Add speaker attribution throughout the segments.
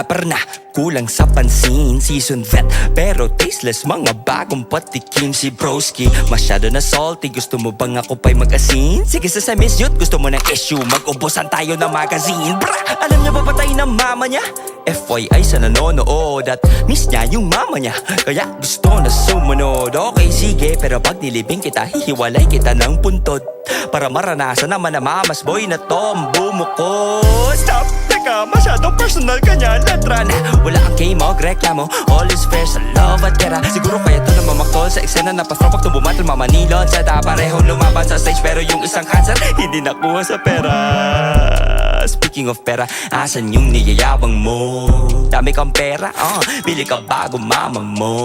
Speaker 1: rapper na kulang sa pansin. Season vet pero tasteless, mga bagong patikim. Si broski masyado na salty, gusto mo bang ako pa'y mag-asin? Sige sa miss youth, gusto mo ng issue, mag-ubusan tayo ng magazine. Bra! Alam niya ba patay ng mama niya? FYI sa nanonood at miss niya yung mama niya, kaya gusto na sumunod. Okay sige, pero pag nilibing kita, hihiwalay kita ng puntod, para maranasan naman na mamas boy na to ang bumuko. Stop! Teka, masyadong personal kanya letra na wala kang kay-mo, reklamo, all is fair sa love at pera. Siguro kaya to na mamaktol sa eksena na pasro pag tubumatal mamanilon sa ta. Parehong lumaban sa stage pero yung isang cancer hindi nakuha sa pera. Speaking of pera, asan yung niyayabang mo? Dami kang pera, bili ka bago mama mo.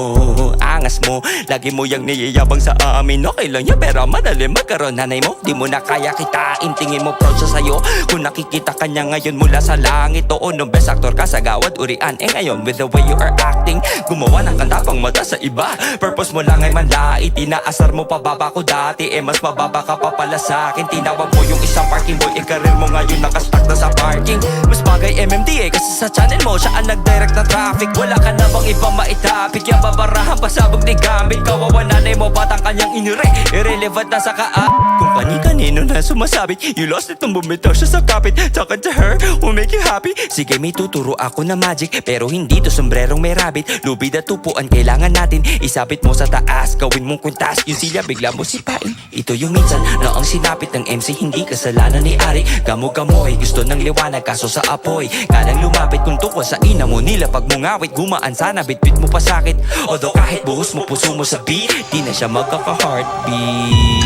Speaker 1: Angas mo, lagi mo yung niyayabang sa amin. Okay lang yan pero madali magkaroon nanay mo. Di mo na kaya kitain, tingin mo proud siya sa'yo. Kung nakikita ka niya ngayon mula sa langit, oo nung best actor ka sa gawad urian. Eh ngayon with the way you are acting, gumawa ng kanta pang mata sa iba. Purpose mo lang ay manlait, inaasar mo pababa ko dati. Eh mas mababa ka pa pala sa'kin. Tinawag mo yung isang parking boy, karir mo ngayon nakastuck na sa parking. Mas bagay MMDA kasi sa channel mo siya ang nag-direct na traffic. Wala ka na bang ibang maitapik? Yung babarahan pasabog ni gamit. Kawawa nanay mo batang kanyang inire, irrelevant na sa kaap. Kung kani-kanino na sumasabit, you lost it nung bumitaw siya sa kapit. Talking to her will make you happy. Sige may tuturo ako na magic, pero hindi to sombrerong may rabbit. Lubid at tupuan kailangan natin, isabit mo sa taas, gawin mong kwintas. Yung silya bigla mo sipain. Ito yung minsan na ang sinapit ng MC, hindi kasalanan ni Ari. Gamo-gamoy, gusto ng liwanag kaso sa apoy. Kanang lumapit kung tukwa sa ina mo, nila pag mungawit, gumaan sana bitbit mo pa sakit. Although kahit buhos mo puso mo sa beat, di na siya magkaka-heartbeat.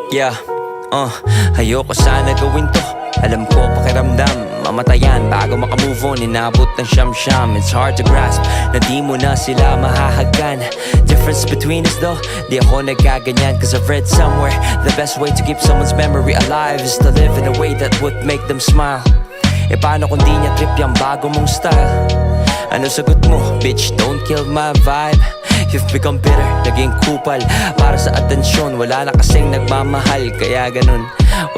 Speaker 1: Yeah, ayoko sana gawin to. Alam ko pakiramdam, mamatayan bago makamove on. Inabot ng siyam-siyam, it's hard to grasp na di mo na sila mahahagkan. Difference between us though, di ako nagkaganyan. Cause I've read somewhere, the best way to keep someone's memory alive is to live in a way that would make them smile. E paano kung di niya trip yung bago mong style? Ano sagot mo? Bitch, don't kill my vibe. You've become bitter, naging kupal para sa atensyon. Wala na kasing nagmamahal, kaya ganun.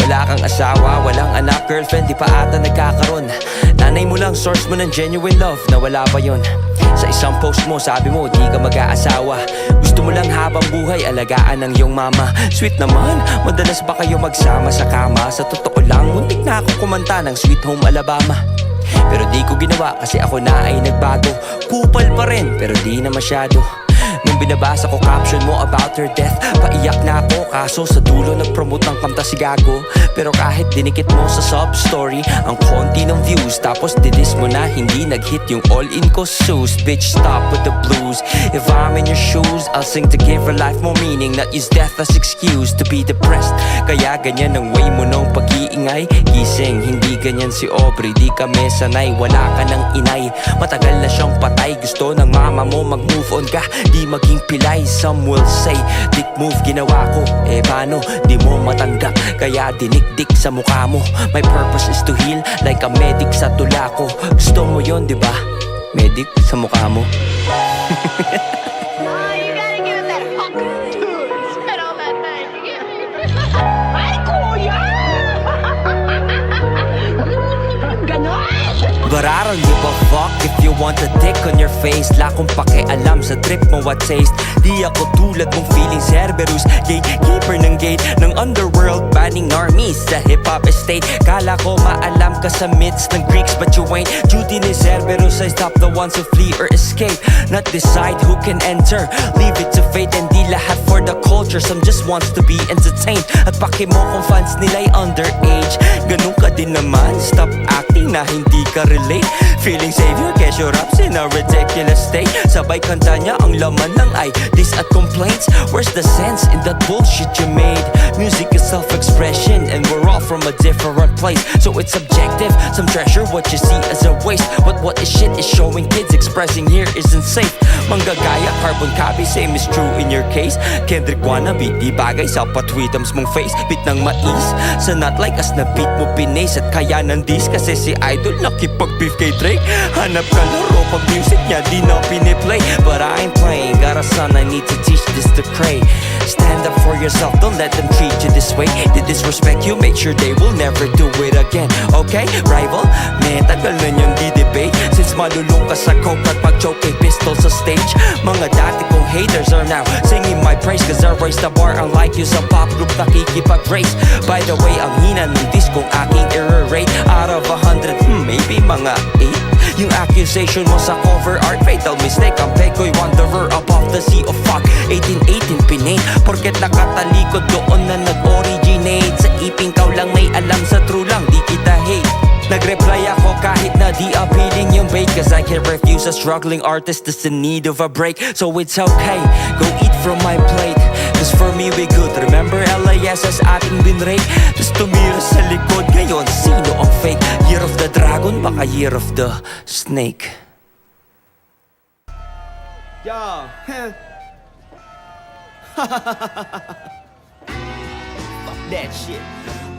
Speaker 1: Wala kang asawa, walang anak, girlfriend, di pa ata nagkakaroon. Nanay mo lang, source mo ng genuine love, na wala pa yun. Sa isang post mo, sabi mo, di ka mag-aasawa. Gusto mo lang habang buhay, alagaan ng iyong mama. Sweet naman, madalas ba kayo magsama sa kama? Sa totoo lang, muntik na ako kumanta ng Sweet Home Alabama. Pero di ko ginawa kasi ako na ay nagbago. Kupal pa rin, pero di na masyado. Nung binabasa ko caption mo about her death, paiyak na ako, kaso sa dulo nag-promote ng kanta si Gago. Pero kahit dinikit mo sa sub-story ang konti ng views, tapos didis mo na hindi nag-hit yung all-in ko sus. Bitch, stop with the blues. If I'm in your shoes, I'll sing to give her life more meaning, not use death as excuse to be depressed. Kaya ganyan ang way mo nung pag-iingay. Gising, hindi ganyan si Aubrey, di kami sanay. Wala ka ng inay, matagal na siyang patay. Gusto ng mama mo mag-move on ka, di maging pilay. Some will say, dick move ginawa ko. Eh paano, di mo matanggap, kaya dinikdik sa mukha mo. My purpose is to heal like a medic sa tula ko. Gusto mo yon, di ba? Medic sa mukha mo.
Speaker 2: You gotta give it that hunk dude. Spit on that thing. Ay, kuya! Ganon!
Speaker 1: But I don't give a fuck if you want a dick on your face. La kong pakialam sa trip mo what taste. Di ako tulad mong feeling Cerberus, gatekeeper ng gate ng underworld, banning normies sa hip-hop estate. Kala ko maalam ka sa myths ng Greeks, but you ain't. Duty ni Cerberus ay stop the ones who flee or escape, not decide who can enter. Leave it to fate and di lahat for the culture. Some just wants to be entertained. At paki mo kung fans nila'y underage. Ganun ka din naman, stop acting na hindi ka relate. Feeling savior, kesyo raps in a ridiculous state. Sabay kanta niya ang laman ng ay diss at complaints. Where's the sense in that bullshit you made? Music is self-expression and we're all from a different place, so it's subjective. Some treasure what you see as a waste, but what is shit is showing kids expressing here isn't safe. Manggagaya, carbon copy, same is true in your case. Kendrick wannabe, di bagay sa patwitams mong face. Bit ng mais, sa not like us na beat mo pinace. At kaya nandis kasi si idol nakip pag beef kay Drake. Hanap ka laro pag music niya di na piniplay. But I ain't playing, got a son I need to teach this to Cray. Stand up for yourself, don't let them treat you this way. They disrespect you, make sure they will never do it again. Okay, rival? Man, tagal na niyang di-debate. Since malulung ka sa coke at pag-choke kay pistol sa stage. Mga dati kong haters are now singing my praise, cause I raised the bar unlike you sa pop group nakikipag-race. By the way, ang hina ng disc kong aking error rate. Out of 100, maybe mga 8. Yung accusation mo sa cover art, fatal mistake. Ang peko'y wanderer above the sea of fuck. 1818 pinaint, porket nakatalikod doon na nag-originate. Sa iping kaw lang may alam, sa true lang di kita hate. Nag-reply ako kahit na di appealing yung bait, cause I can't refuse a struggling artist that's in need of a break. So it's okay, go eat from my plate, cause for me we good. Remember LAS as ating binrake. Tas tumira sa likod, ngayon sino ang fake? Year of the dragon, baka year of the snake.
Speaker 3: Yo, fuck that shit.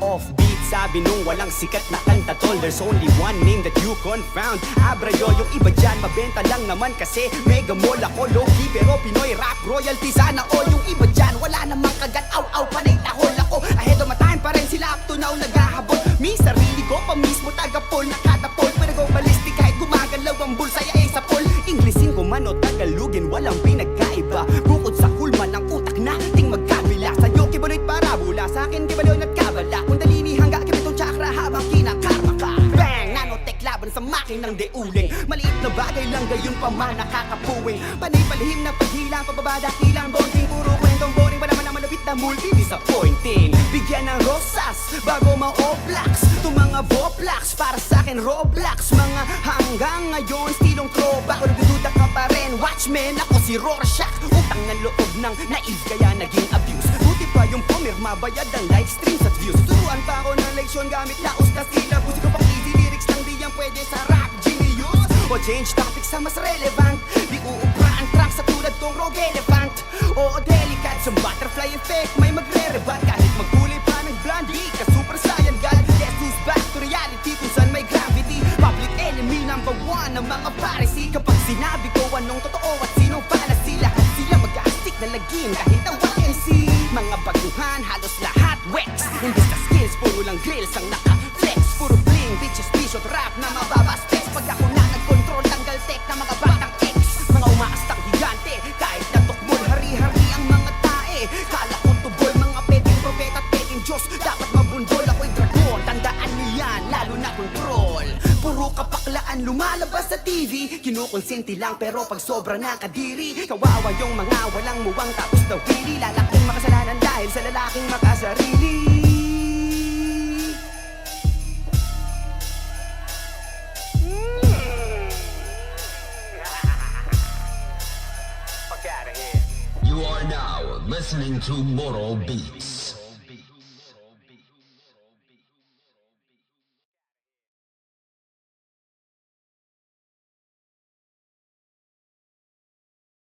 Speaker 3: Offbeat, sabi nung walang sikat na kanta tol. There's only one name that you confound, Abrayo. Yung iba dyan, mabenta lang naman kasi mega mall ako, low-key pero Pinoy rap royalty sana all. Yung iba dyan, wala namang kagat, aw-aw, panay tahol ako. Ahead of my time pa rin sila up to now naghahabol. Mi sarili ko pa mismo taga-pol, nakatapol. Pero go ballistic kahit gumagalaw ang bulsaya ay sa pol. Inglesin ko man o Tagalogin, walang pinagkaiba. Bukod sa hulman ng utak nating magkabila. Sa'yo kibuloy't parabula, sa'kin kibuloy at kabala. Kundalini hangga kibitong chakra habang kinakarma ka. Bang! Nanotech laban sa makinang deuling. Maliit na bagay lang gayon pa man nakakapuwing. Panay palihim na paghilang, pababada kilang bonding. Puro kwentong boring, wala man ang malupit na multi-disappointing. Bigyan ng rosas bago ma-oplax. Itong mga voplax para sa'kin Roblox. Mga hanggang ngayon stilong throwback. Kung nagdududa ka pa rin, watchmen, ako si Rorschach. Utang ng loob ng naive kaya naging abuse. Buti pa yung pumirma, bayad ang live streams at views. Turuan pa ako ng leksyon gamit laos na sila. Busi ko pang easy lyrics lang di yan pwede sa rap genius. O change topic sa mas relevant. Di uubra ang track sa tulad kong Rogue Elephant. O delicate sa butterfly effect, may magre-rebat kahit magkulay pa ng blondie ka super saiyan god. Guess who's back to reality kung saan may gravity. Public enemy number one ng mga parisi. Kapag sinabi ko anong totoo at sinong fantasy, lahat sila mag-astik na lagim kahit ang YNC. Mga baguhan, halos lahat Wex. Hindi sa skills, puro lang grills ang naka-flex. Puro bling, bitches, bishot, rap na mababas text. Pag ako na nag-control, tanggal tech na mga batang X. Mga umaastang higante, kahit natukmol, hari-hari ang mga tae. Kala ko tubol, mga peking propeta at peking Diyos. Dapat mabundol, ako'y dragon. Tandaan niyo yan, lalo na control. Puro kapaklaan lumalabas sa TV. Kinukonsinti lang pero pag sobra na kadiri. Kawawa yung mga walang muwang tapos na wili. Lalaking makasalanan dahil sa lalaking makasarili.
Speaker 4: You are now listening to Moral Beats.